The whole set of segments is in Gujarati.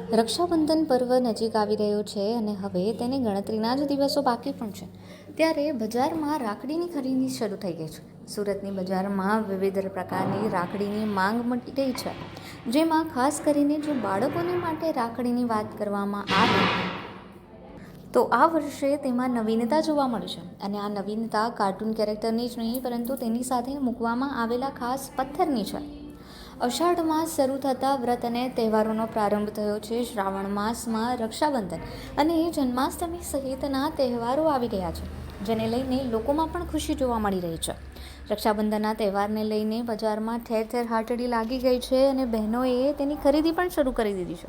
રક્ષાબંધન પર્વ નજીક આવી રહ્યો છે અને હવે તેની ગણતરીના જ દિવસો બાકી પણ છે. ત્યારે બજારમાં રાખડીની ખરીદી શરૂ થઈ ગઈ છે. સુરતની બજારમાં વિવિધ પ્રકારની રાખડીની માંગ મળી રહી છે, જેમાં ખાસ કરીને જો બાળકોને માટે રાખડીની વાત કરવામાં આવે તો આ વર્ષે તેમાં નવીનતા જોવા મળે છે. અને આ નવીનતા કાર્ટૂન કેરેક્ટરની જ નહીં પરંતુ તેની સાથે મૂકવામાં આવેલા ખાસ પથ્થરની છે. અષાઢ માસ શરૂ થતાં વ્રત અને તહેવારોનો પ્રારંભ થયો છે. શ્રાવણ માસમાં રક્ષાબંધન અને જન્માષ્ટમી સહિતના તહેવારો આવી રહ્યા છે, જેને લઈને લોકોમાં પણ ખુશી જોવા મળી રહી છે. રક્ષાબંધનના તહેવારને લઈને બજારમાં ઠેર ઠેર હાટડી લાગી ગઈ છે અને બહેનોએ તેની ખરીદી પણ શરૂ કરી દીધી છે.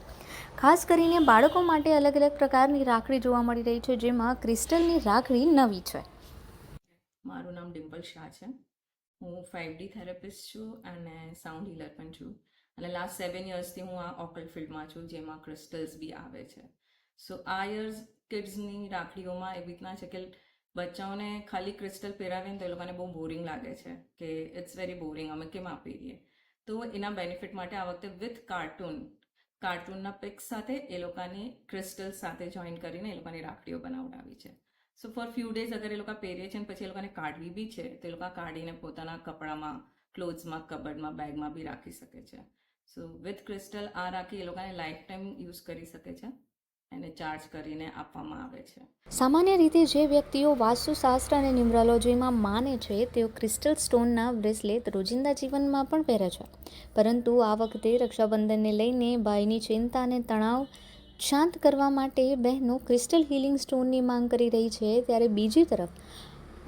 ખાસ કરીને બાળકો માટે અલગ અલગ પ્રકારની રાખડી જોવા મળી રહી છે, જેમાં ક્રિસ્ટલની રાખડી નવી છે. મારું નામ ડિમ્પલ શાહ છે. હું 5D થેરેપિસ્ટ છું અને સાઉન્ડ હીલર પણ છું. અને લાસ્ટ 7 યર્સથી હું આ ઓકલ્ટ ફિલ્ડમાં છું, જેમાં ક્રિસ્ટલ્સ બી આવે છે. સો આ યર્સ કિડ્સની રાખડીઓમાં એવી રીતના છે કે બચ્ચાઓને ખાલી ક્રિસ્ટલ પહેરાવીએ ને તો એ લોકોને બહુ બોરિંગ લાગે છે કે ઇટ્સ વેરી બોરિંગ, અમે કેમ આપી દઈએ. તો એના બેનિફિટ માટે આ વખતે વિથ કાર્ટૂનના પિક્સ સાથે એ લોકોની ક્રિસ્ટલ સાથે જોઈન કરીને એ લોકોની રાખડીઓ બનાવડાવી છે. સો ફોર ફ્યુ ડેઝ અગર એ લોકો પહેરીએ છે ને પછી એ લોકોને કાઢવી બી છે તો એ લોકો કાઢીને પોતાના કપડામાં, ક્લોથ્સમાં, કબર્ડમાં, બેગમાં બી રાખી શકે છે. સો વિથ ક્રિસ્ટલ આ રાખી એ લોકોને લાઈફ ટાઈમ યુઝ કરી શકે છે એને ચાર્જ કરીને આપવામાં આવે છે. સામાન્ય રીતે જે વ્યક્તિઓ વાસ્તુશાસ્ત્ર અને ન્યુમરોલોજીમાં માને છે તેઓ ક્રિસ્ટલ સ્ટોનના બ્રેસલેટ રોજિંદા જીવનમાં પણ પહેરે છે. પરંતુ આ વખતે રક્ષાબંધનને લઈને ભાઈની ચિંતા અને તણાવ શાંત કરવા માટે બહેનો ક્રિસ્ટલ હીલિંગ સ્ટોનની માંગ કરી રહી છે. ત્યારે બીજી તરફ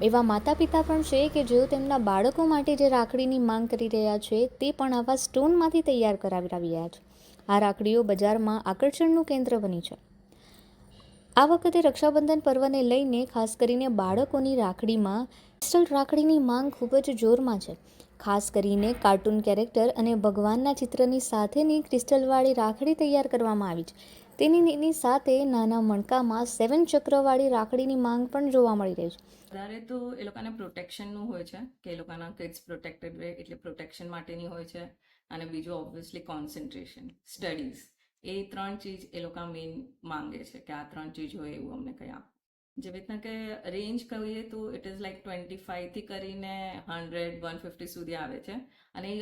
એવા માતા પિતા પણ છે કે જેઓ તેમના બાળકો માટે જે રાખડીની માંગ કરી રહ્યા છે તે પણ આવા સ્ટોનમાંથી તૈયાર કરાવી રહ્યા છે. આ રાખડીઓ બજારમાં આકર્ષણનું કેન્દ્ર બની છે. આ વખતે રક્ષાબંધન પર્વને લઈને ખાસ કરીને બાળકોની રાખડીમાં ક્રિસ્ટલ રાખડીની માંગ ખૂબ જ જોરમાં છે. ખાસ કરીને કાર્ટૂન કેરેક્ટર અને ભગવાનના ચિત્રની સાથેની ક્રિસ્ટલવાળી રાખડી તૈયાર કરવામાં આવી છે. તેની સાથે નાના મણકામાં 7 ચક્રવાળી રાખડીની માંગ પણ જોવા મળી રહી છે. વધારે તો એ લોકોને પ્રોટેક્શનનું હોય છે કે એ લોકોના કિડ્સ પ્રોટેક્ટેડ રહે એટલે પ્રોટેક્શન માટેની હોય છે. અને બીજું ઓબ્વિયસલી કોન્સન્ટ્રેશન, સ્ટડીઝ, એ 3 ચીજ એ લોકો મેઇન માંગે છે કે આ 3 ચીજ હોય એવું અમને કંઈ આપો. જેવી રીતના કે રેન્જ કહીએ તો ઇટ ઇઝ લાઈક 25થી કરીને 100-150 સુધી આવે છે. અને એ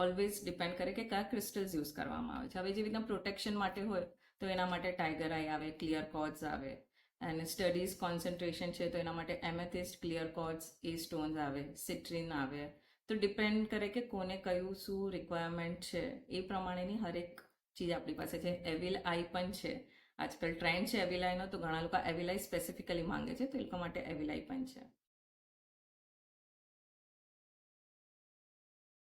ઓલવેઝ ડિપેન્ડ કરે કે કયા ક્રિસ્ટલ્સ યુઝ કરવામાં આવે છે. હવે જેવી રીતના પ્રોટેક્શન માટે હોય તો એના માટે ટાઈગર આઈ આવે, ક્લિયર કોર્ડ્સ આવે. અને સ્ટડીઝ કોન્સન્ટ્રેશન છે તો એના માટે એમેથિસ્ટ, ક્લિયર કોર્ડ્સ, એ સ્ટોન્સ આવે, સિટ્રીન આવે. તો ડિપેન્ડ કરે કે કોને કયું શું રિક્વાયરમેન્ટ છે એ પ્રમાણેની હરેક ચીજ આપણી પાસે છે. એવિલ આઈ પણ છે. આજકાલ ટ્રેન્ડ છે એવિલ આઈનો, તો ઘણા લોકો એવિલ આઈ સ્પેસિફિકલી માંગે છે તો એ લોકો માટે એવિલ આઈ પણ છે.